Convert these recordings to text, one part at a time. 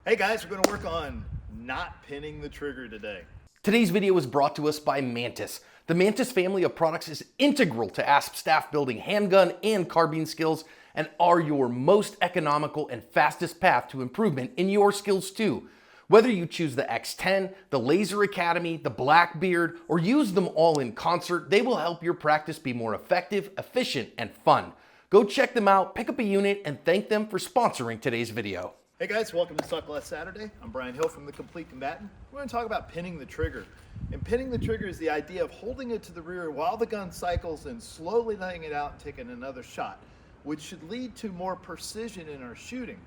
Hey guys, we're going to work on not pinning the trigger today. Today's video is brought to us by Mantis. The Mantis family of products is integral to ASP staff building handgun and carbine skills and are your most economical and fastest path to improvement in your skills too. Whether you choose the X10, the Laser Academy, the Blackbeard, or use them all in concert, they will help your practice be more effective, efficient, and fun. Go check them out, pick up a unit, and thank them for sponsoring today's video. Hey guys, welcome to Suck Less Saturday. I'm Brian Hill from The Complete Combatant. We're going to talk about pinning the trigger. And pinning the trigger is the idea of holding it to the rear while the gun cycles and slowly letting it out and taking another shot, which should lead to more precision in our shooting.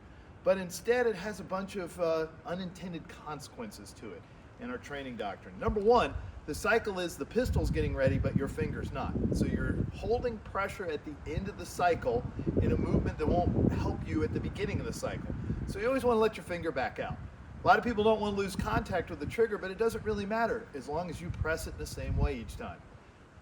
But instead, it has a bunch of unintended consequences to it in our training doctrine. Number one, the cycle is the pistol's getting ready, but your finger's not. So you're holding pressure at the end of the cycle in a movement that won't help you at the beginning of the cycle. So you always want to let your finger back out. A lot of people don't want to lose contact with the trigger, but it doesn't really matter as long as you press it the same way each time.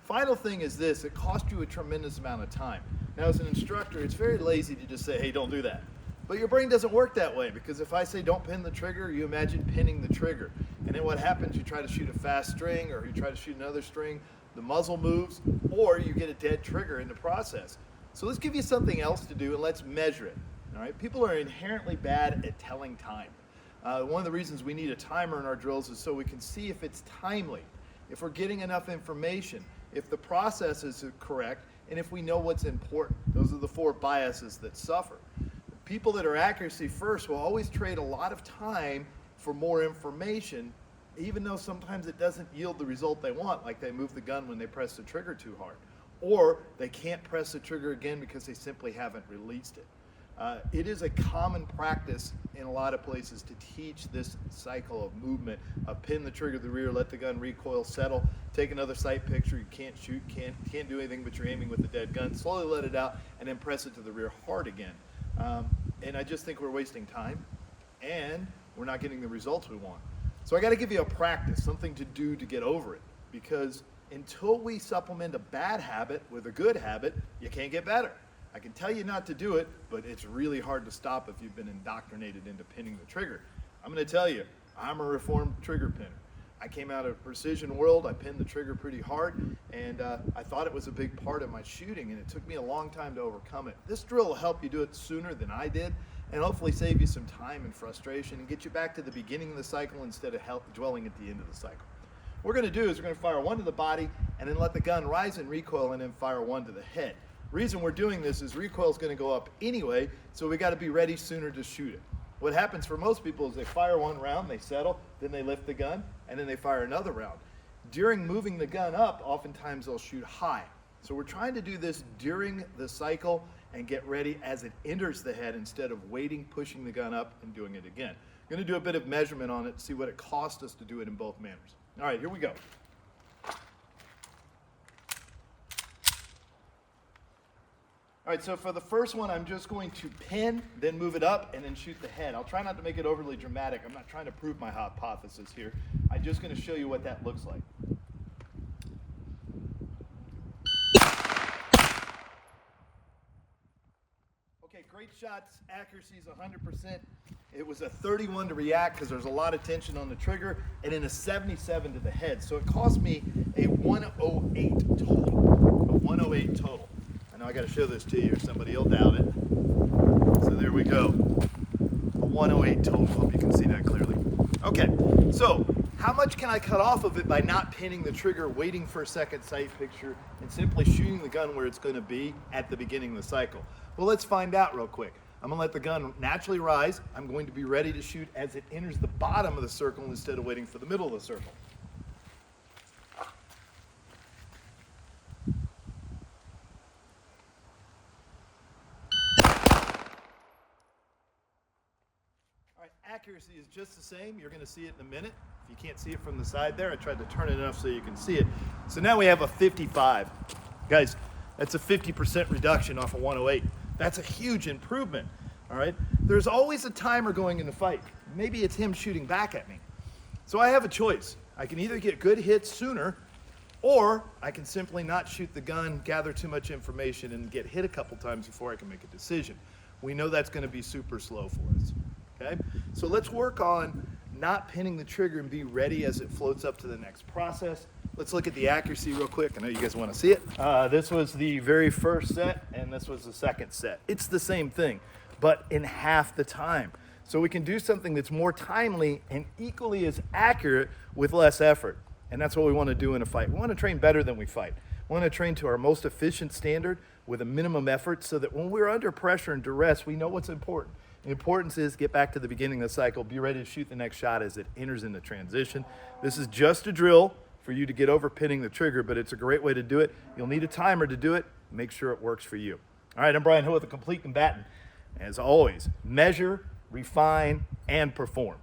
Final thing is this, it costs you a tremendous amount of time. Now as an instructor, it's very lazy to just say, hey, don't do that. But your brain doesn't work that way, because if I say don't pin the trigger, you imagine pinning the trigger. And then what happens, you try to shoot a fast string or you try to shoot another string, the muzzle moves, or you get a dead trigger in the process. So let's give you something else to do and let's measure it. All right? People are inherently bad at telling time. One of the reasons we need a timer in our drills is so we can see if it's timely, if we're getting enough information, if the process is correct, and if we know what's important. Those are the four biases that suffer. People that are accuracy first will always trade a lot of time for more information, even though sometimes it doesn't yield the result they want, like they move the gun when they press the trigger too hard, or they can't press the trigger again because they simply haven't released it. It is a common practice in a lot of places to teach this cycle of movement, pin the trigger to the rear, let the gun recoil, settle, take another sight picture, you can't shoot, can't do anything but you're aiming with the dead gun, slowly let it out, and then press it to the rear hard again. And I just think we're wasting time and we're not getting the results we want. So I got to give you a practice, something to do to get over it, because until we supplement a bad habit with a good habit, you can't get better. I can tell you not to do it, but it's really hard to stop if you've been indoctrinated into pinning the trigger. I'm going to tell you, I'm a reformed trigger pinner. I came out of a precision world, I pinned the trigger pretty hard, and I thought it was a big part of my shooting, and it took me a long time to overcome it. This drill will help you do it sooner than I did, and hopefully save you some time and frustration and get you back to the beginning of the cycle instead of dwelling at the end of the cycle. What we're going to do is we're going to fire one to the body and then let the gun rise and recoil and then fire one to the head. Reason we're doing this is recoil is going to go up anyway, so we got to be ready sooner to shoot it. What happens for most people is they fire one round, they settle, then they lift the gun, and then they fire another round. During moving the gun up, oftentimes they'll shoot high. So we're trying to do this during the cycle and get ready as it enters the head instead of waiting, pushing the gun up, and doing it again. I'm going to do a bit of measurement on it to see what it costs us to do it in both manners. All right, here we go. All right, so for the first one, I'm just going to pin, then move it up, and then shoot the head. I'll try not to make it overly dramatic. I'm not trying to prove my hypothesis here. I'm just going to show you what that looks like. Okay, great shots. Accuracy is 100%. It was a 31 to react because there's a lot of tension on the trigger, and then a 77 to the head. So it cost me a 108 total. A 108 total. Now I got to show this to you or somebody will doubt it. So there we go. A 108 total. Hope you can see that clearly. Okay, so how much can I cut off of it by not pinning the trigger, waiting for a second sight picture, and simply shooting the gun where it's going to be at the beginning of the cycle? Well, let's find out real quick. I'm going to let the gun naturally rise. I'm going to be ready to shoot as it enters the bottom of the circle instead of waiting for the middle of the circle. Accuracy is just the same. You're going to see it in a minute. If you can't see it from the side there, I tried to turn it enough so you can see it. So now we have a 55. Guys, that's a 50% reduction off of 108. That's a huge improvement, all right? There's always a timer going in the fight. Maybe it's him shooting back at me. So I have a choice. I can either get good hits sooner, or I can simply not shoot the gun, gather too much information, and get hit a couple times before I can make a decision. We know that's going to be super slow for us. Okay, so let's work on not pinning the trigger and be ready as it floats up to the next process. Let's look at the accuracy real quick. I know you guys want to see it. This was the very first set, and this was the second set. It's the same thing, but in half the time. So we can do something that's more timely and equally as accurate with less effort. And that's what we want to do in a fight. We want to train better than we fight. We want to train to our most efficient standard with a minimum effort so that when we're under pressure and duress, we know what's important. The importance is get back to the beginning of the cycle, be ready to shoot the next shot as it enters into transition. This is just a drill for you to get over pinning the trigger, but it's a great way to do it. You'll need a timer to do it. Make sure it works for you. All right, I'm Brian Hill with The Complete Combatant. As always, measure, refine, and perform.